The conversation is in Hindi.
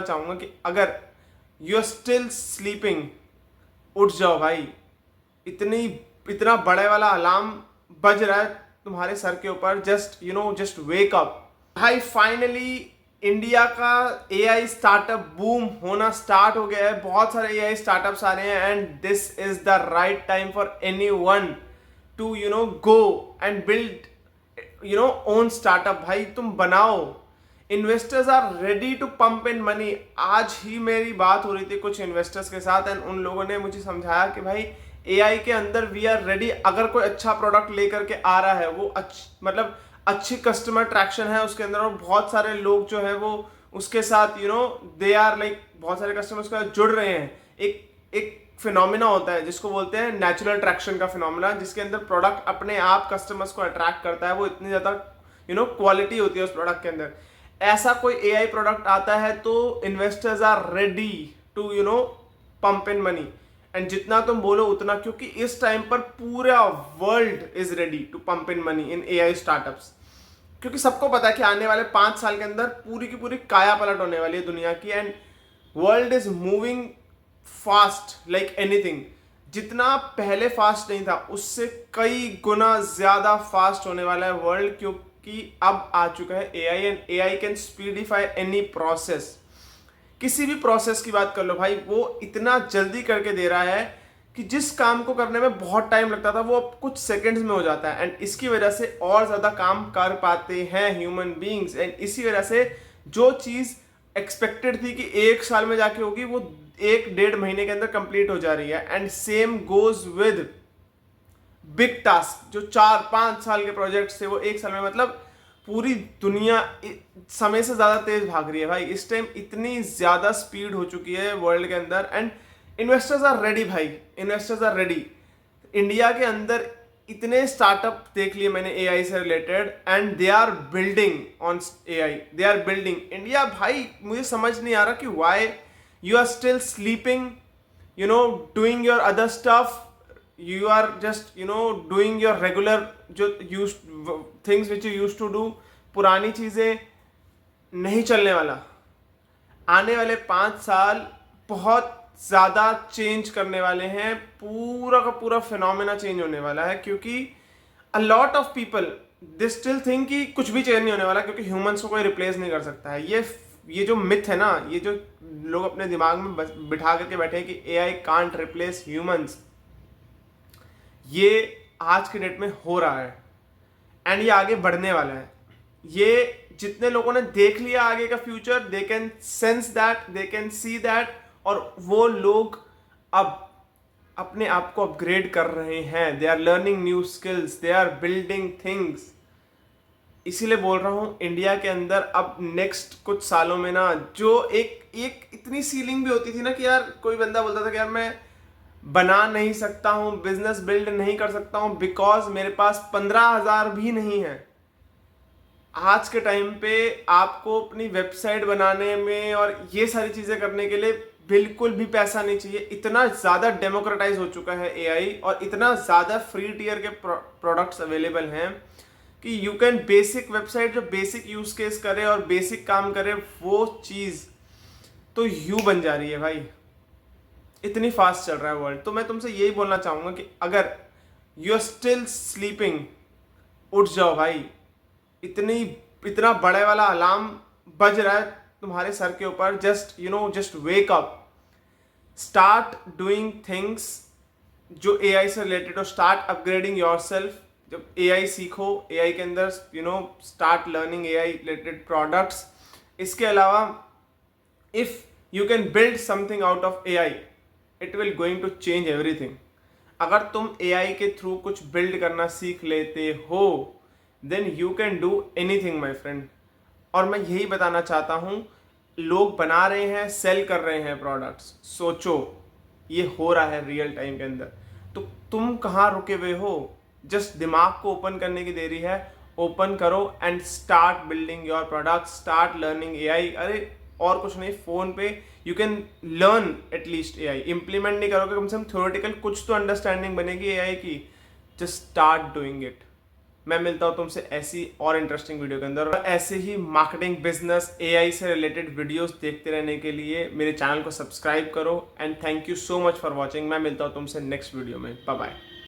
चाहूंगा कि अगर यू आर स्टिल स्लीपिंग, उठ जाओ भाई। इतनी इतना बड़े वाला अलार्म बज रहा है तुम्हारे सर के ऊपर, जस्ट वेक अप भाई। फाइनली इंडिया का एआई स्टार्टअप बूम होना स्टार्ट हो गया है। बहुत सारे एआई स्टार्टअप्स आ रहे हैं and this is the right time for anyone to go and build own startup. भाई तुम बनाओ, investors are ready to pump in money. आज ही मेरी बात हो रही थी कुछ इन्वेस्टर्स के साथ एंड उन लोगों ने मुझे समझाया कि भाई एआई के अंदर वी आर रेडी। अगर कोई अच्छा प्रोडक्ट लेकर के आ रहा है, वो मतलब अच्छी कस्टमर ट्रैक्शन है उसके अंदर और बहुत सारे लोग जो है वो उसके साथ दे आर लाइक बहुत सारे कस्टमर्स के साथ जुड़ रहे हैं। एक फिनोमिना होता है जिसको बोलते हैं नेचुरल अट्रैक्शन का फिनोमिना, जिसके अंदर प्रोडक्ट अपने आप कस्टमर्स को अट्रैक्ट करता है। वो इतनी ज्यादा क्वालिटी होती है उस प्रोडक्ट के अंदर। ऐसा कोई एआई प्रोडक्ट आता है तो investors are ready to pump in money and जितना तुम बोलो उतना, क्योंकि इस टाइम पर पूरा world is ready to pump in money in AI startups. क्योंकि सबको पता है कि आने वाले 5 साल के अंदर पूरी की पूरी काया पलट होने वाली है दुनिया की and world is moving fast like anything. जितना पहले फास्ट नहीं था उससे कई गुना ज्यादा फास्ट होने वाला है वर्ल्ड, क्योंकि अब आ चुका है AI and AI can speedify any process. किसी भी प्रोसेस की बात कर लो भाई, वो इतना जल्दी करके दे रहा है कि जिस काम को करने में बहुत टाइम लगता था वो अब कुछ सेकंड्स में हो जाता है एंड इसकी वजह से और ज्यादा काम कर पाते हैं ह्यूमन बीइंग्स। एंड इसी वजह से जो चीज एक्सपेक्टेड थी कि 1 साल में जाके होगी वो 1-1.5 महीने के अंदर कंप्लीट हो जा रही है। And same goes with big task, जो 4-5 साल के प्रोजेक्ट्स थे वो 1 साल में, मतलब पूरी दुनिया समय से ज्यादा तेज भाग रही है भाई। इस टाइम इतनी ज्यादा स्पीड हो चुकी है वर्ल्ड के अंदर एंड इन्वेस्टर्स आर रेडी भाई, इन्वेस्टर्स आर रेडी। इंडिया के अंदर इतने स्टार्टअप देख लिए मैंने एआई से related and they are building on AI, they are building India. भाई मुझे समझ नहीं आ रहा कि why you are still sleeping, doing your other stuff, you are just doing your regular जो things which you used to do। पुरानी चीजें नहीं चलने वाला। आने वाले 5 साल बहुत ज्यादा चेंज करने वाले हैं, पूरा का पूरा फिनोमेना चेंज होने वाला है। क्योंकि a lot of people they still think कि कुछ भी चेंज नहीं होने वाला क्योंकि ह्यूमंस को कोई रिप्लेस नहीं कर सकता है। ये जो मिथ है ना, ये जो लोग अपने दिमाग में बिठा करके बैठे हैं कि एआई कांट रिप्लेस ह्यूमंस, ये आज के डेट में हो रहा है एंड ये आगे बढ़ने वाला है। ये जितने लोगों ने देख लिया आगे का future, they can sense that, they can see that, और वो लोग अब अपने आप को अपग्रेड कर रहे हैं। They are learning new skills, they are building things. इसीलिए बोल रहा हूं इंडिया के अंदर अब नेक्स्ट कुछ सालों में ना, जो एक इतनी सीलिंग भी होती थी ना कि यार कोई बंदा बोलता था कि यार मैं बना नहीं सकता हूं, बिजनेस बिल्ड नहीं कर सकता हूं बिकॉज मेरे पास 15,000 भी नहीं है। आज के टाइम पे आपको अपनी वेबसाइट बनाने में और ये सारी चीजें करने के लिए बिल्कुल भी पैसा नहीं चाहिए। इतना ज्यादा डेमोक्रेटाइज हो चुका है एआई और इतना ज्यादा फ्री टियर के प्रोडक्ट्स अवेलेबल हैं कि यू कैन बेसिक वेबसाइट जो बेसिक यूज केस करे और बेसिक काम करे, वो चीज तो यू बन जा रही है भाई। इतनी फास्ट चल रहा है वर्ल्ड। तो मैं तुमसे यही बोलना चाहूंगा कि अगर यू आर स्टिल स्लीपिंग, उठ जाओ भाई। इतना बड़े वाला अलार्म बज रहा है तुम्हारे सर के ऊपर, just wake up, start doing things जो एआई से रिलेटेड हो, स्टार्ट अपग्रेडिंग योरसेल्फ। जब एआई सीखो, एआई के अंदर start learning AI related products. इसके अलावा if you can build something out of AI, it will going to change everything. अगर तुम एआई के थ्रू कुछ बिल्ड करना सीख लेते हो then you can do anything my friend. और मैं यही बताना चाहता हूं, लोग बना रहे हैं, सेल कर रहे हैं प्रोडक्ट्स। सोचो ये हो रहा है रियल टाइम के अंदर, तो तुम कहाँ रुके हुए हो? जस्ट दिमाग को ओपन करने की देरी है। ओपन करो and start building your product, start learning AI. अरे और कुछ नहीं, फोन पे you can learn at least AI. Implement नहीं करोगे, कम से कम थ्योरेटिकल कुछ तो अंडरस्टैंडिंग बनेगी एआई की। Just start doing it. मैं मिलता हूँ तुमसे ऐसी और इंटरेस्टिंग वीडियो के अंदर। और ऐसे ही मार्केटिंग, बिजनेस, एआई से रिलेटेड वीडियोस देखते रहने के लिए मेरे चैनल को सब्सक्राइब करो। And thank you so much for watching. मैं मिलता हूँ तुमसे नेक्स्ट वीडियो में। Bye bye.